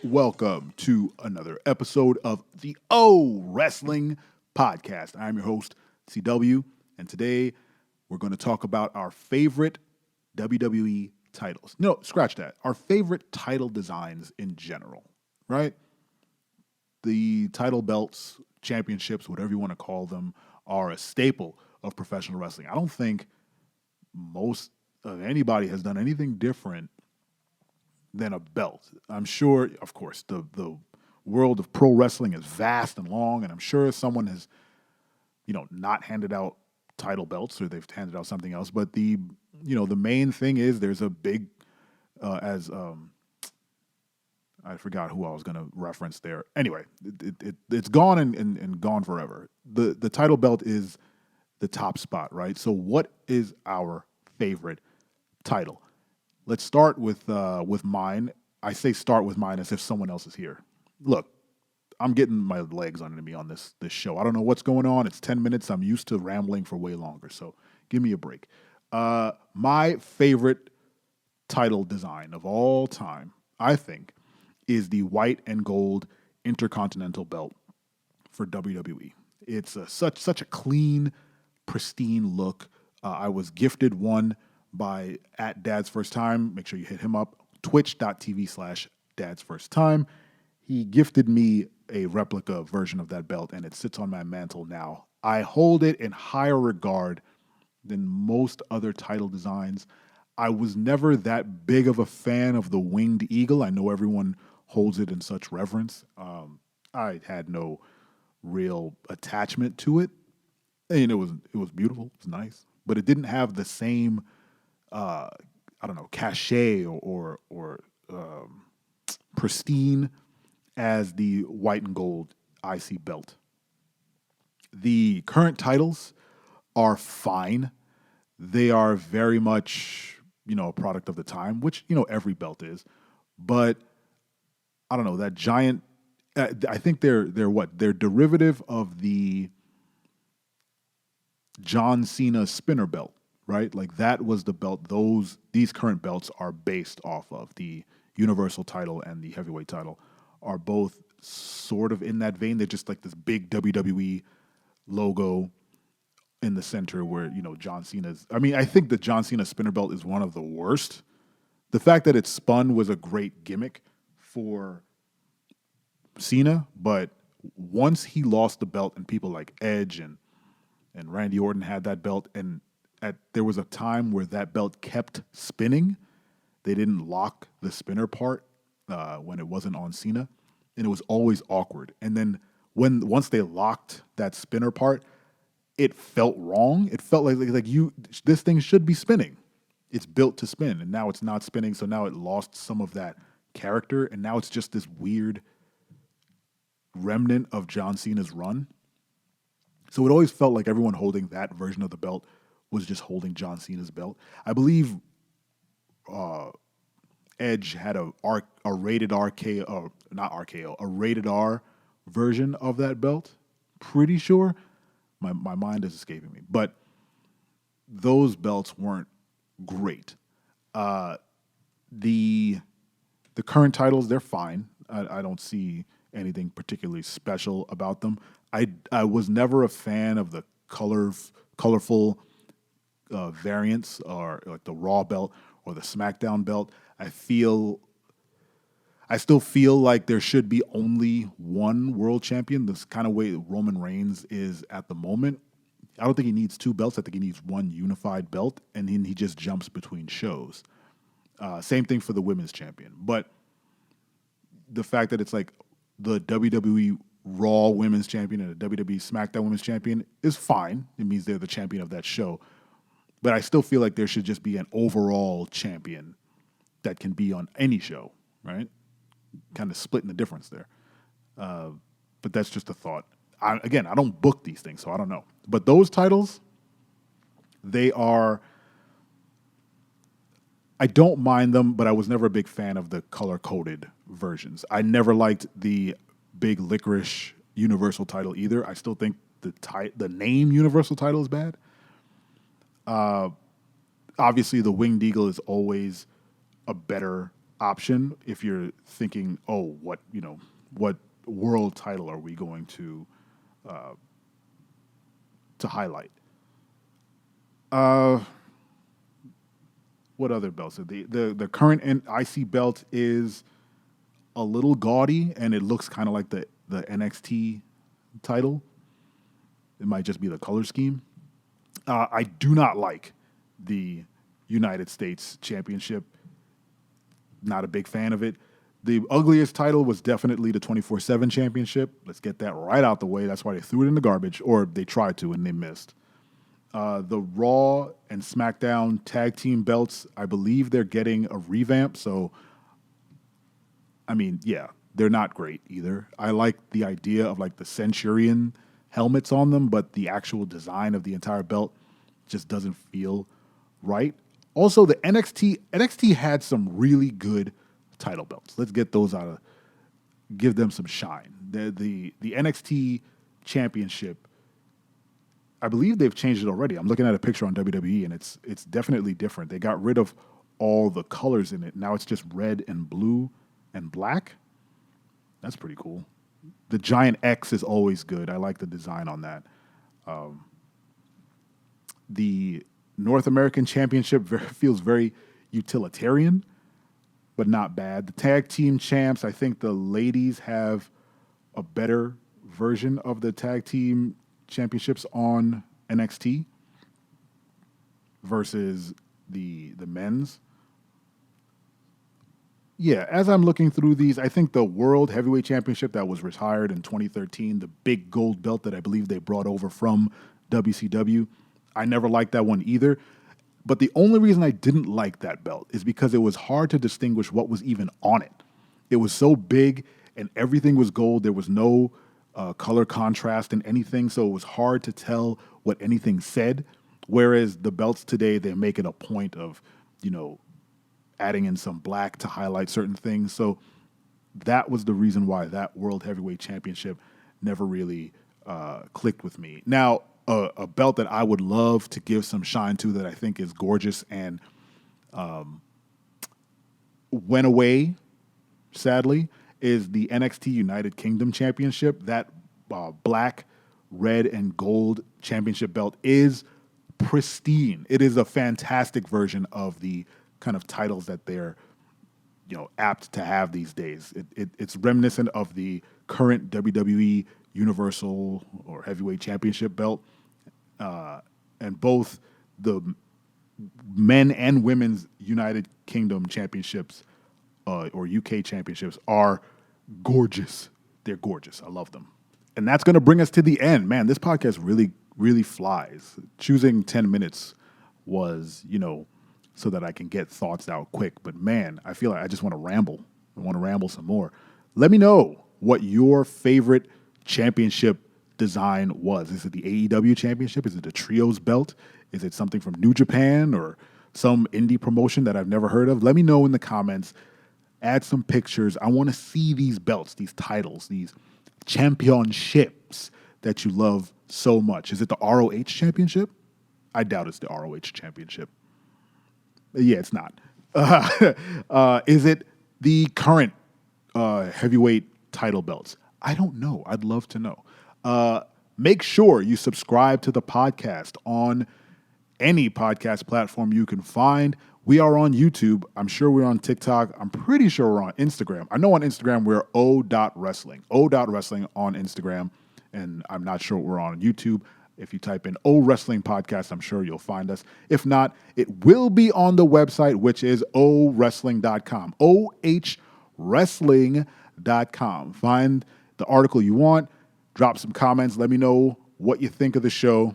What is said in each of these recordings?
Welcome to another episode of the Wrestling Podcast. I'm your host, CW, and today we're going to talk about our favorite WWE titles. No, scratch that. Our favorite title designs in general, right? The title belts, championships, whatever you want to call them, are a staple of professional wrestling. I don't think most of anybody has done anything different than a belt. I'm sure, of course, the world of pro wrestling is vast and long, and I'm sure someone has, not handed out title belts or they've handed out something else. But the main thing is there's a big, I forgot who I was going to reference there. Anyway, it's gone and gone forever. The title belt is the top spot, right? So what is our favorite title? Let's start with mine. I say start with mine as if someone else is here. Look, I'm getting my legs under me on this show. I don't know what's going on. It's 10 minutes. I'm used to rambling for way longer, so give me a break. My favorite title design of all time, I think, is the white and gold Intercontinental belt for WWE. It's such a clean, pristine look. I was gifted one by @dadsfirsttime. Make sure you hit him up, twitch.tv/dadsfirsttime. He gifted me a replica version of that belt, and it sits on my mantle now. I hold it in higher regard than most other title designs. I was never that big of a fan of the winged eagle. I know everyone holds it in such reverence. I had no real attachment to it. And it was beautiful. It was nice, but it didn't have the same cachet or pristine as the white and gold IC belt. The current titles are fine. They are very much, a product of the time, which, every belt is. But I don't know, that giant, I think they're what? They're derivative of the John Cena spinner belt, right? Like that was the belt these current belts are based off of. The Universal title and the heavyweight title are both sort of in that vein. They're just like this big WWE logo in the center where, John Cena's. I mean, I think the John Cena spinner belt is one of the worst. The fact that it spun was a great gimmick for Cena, but once he lost the belt and people like Edge and Randy Orton had that belt, and there was a time where that belt kept spinning. They didn't lock the spinner part when it wasn't on Cena, and it was always awkward. And then once they locked that spinner part, it felt wrong. It felt like this thing should be spinning. It's built to spin, and now it's not spinning. So now it lost some of that character, and now it's just this weird remnant of John Cena's run. So it always felt like everyone holding that version of the belt was just holding John Cena's belt. I believe Edge had a rated RKO, not RKO, a rated R version of that belt. Pretty sure. My mind is escaping me. But those belts weren't great. The current titles, they're fine. I don't see anything particularly special about them. I was never a fan of the colorful variants, or like the Raw belt or the SmackDown belt. I still feel like there should be only one world champion. This kind of way Roman Reigns is at the moment. I don't think he needs two belts. I think he needs one unified belt, and then he just jumps between shows. Same thing for the women's champion. But the fact that it's like the WWE Raw Women's Champion and the WWE SmackDown Women's Champion is fine. It means they're the champion of that show. But I still feel like there should just be an overall champion that can be on any show, right? Kind of splitting the difference there. But that's just a thought. I don't book these things, so I don't know. But those titles, I don't mind them, but I was never a big fan of the color-coded versions. I never liked the big licorice Universal title either. I still think the name Universal title is bad. Obviously, the Winged Eagle is always a better option if you're thinking, oh, what world title are we going to highlight? What other belts? The current IC belt is a little gaudy, and it looks kind of like the NXT title. It might just be the color scheme. I do not like the United States Championship. Not a big fan of it. The ugliest title was definitely the 24/7 Championship. Let's get that right out the way. That's why they threw it in the garbage, or they tried to and they missed. The Raw and SmackDown tag team belts, I believe they're getting a revamp. So, I mean, yeah, they're not great either. I like the idea of like the Centurion helmets on them, but the actual design of the entire belt just doesn't feel right. Also, the NXT had some really good title belts. Let's get those give them some shine. The NXT Championship, I believe they've changed it already. I'm looking at a picture on WWE, and it's definitely different. They got rid of all the colors in it. Now it's just red and blue and black. That's pretty cool. The giant X is always good. I like the design on that. The North American Championship feels very utilitarian, but not bad. The tag team champs, I think the ladies have a better version of the tag team championships on NXT versus the men's. Yeah, as I'm looking through these, I think the World Heavyweight Championship that was retired in 2013, the big gold belt that I believe they brought over from WCW, I never liked that one either. But the only reason I didn't like that belt is because it was hard to distinguish what was even on it. It was so big and everything was gold. There was no color contrast in anything, so it was hard to tell what anything said. Whereas the belts today, they make it a point of, adding in some black to highlight certain things. So that was the reason why that World Heavyweight Championship never really clicked with me. Now, a belt that I would love to give some shine to that I think is gorgeous and went away, sadly, is the NXT United Kingdom Championship. That black, red, and gold championship belt is pristine. It is a fantastic version of the kind of titles that they're apt to have these days. It's reminiscent of the current WWE Universal or Heavyweight Championship belt, and both the men and women's United Kingdom Championships or UK Championships are gorgeous. They're gorgeous. I love them. And that's going to bring us to the end. Man, this podcast really, really flies. Choosing 10 minutes was, so that I can get thoughts out quick. But man, I feel like I just want to ramble. I want to ramble some more. Let me know what your favorite championship design was. Is it the AEW championship? Is it the trios belt? Is it something from New Japan or some indie promotion that I've never heard of? Let me know in the comments. Add some pictures. I want to see these belts, these titles, these championships that you love so much. Is it the ROH championship? I doubt it's the ROH championship. Yeah, it's not. Is it the current heavyweight title belts? I don't know. I'd love to know. Make sure you subscribe to the podcast on any podcast platform you can find. We are on YouTube. I'm sure we're on TikTok. I'm pretty sure we're on Instagram. I know on Instagram we're o.wrestling. O.wrestling on Instagram. And I'm not sure we're on YouTube. If you type in O Wrestling Podcast, I'm sure you'll find us. If not, it will be on the website, which is owrestling.com. ohwrestling.com. Find the article you want. Drop some comments. Let me know what you think of the show.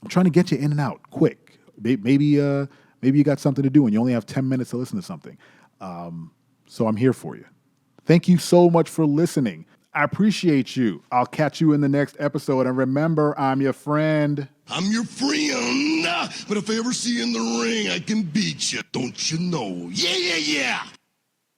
I'm trying to get you in and out quick. Maybe you got something to do and you only have 10 minutes to listen to something. So I'm here for you. Thank you so much for listening. I appreciate you. I'll catch you in the next episode. And remember, I'm your friend. I'm your friend. But if I ever see you in the ring, I can beat you. Don't you know? Yeah, yeah, yeah.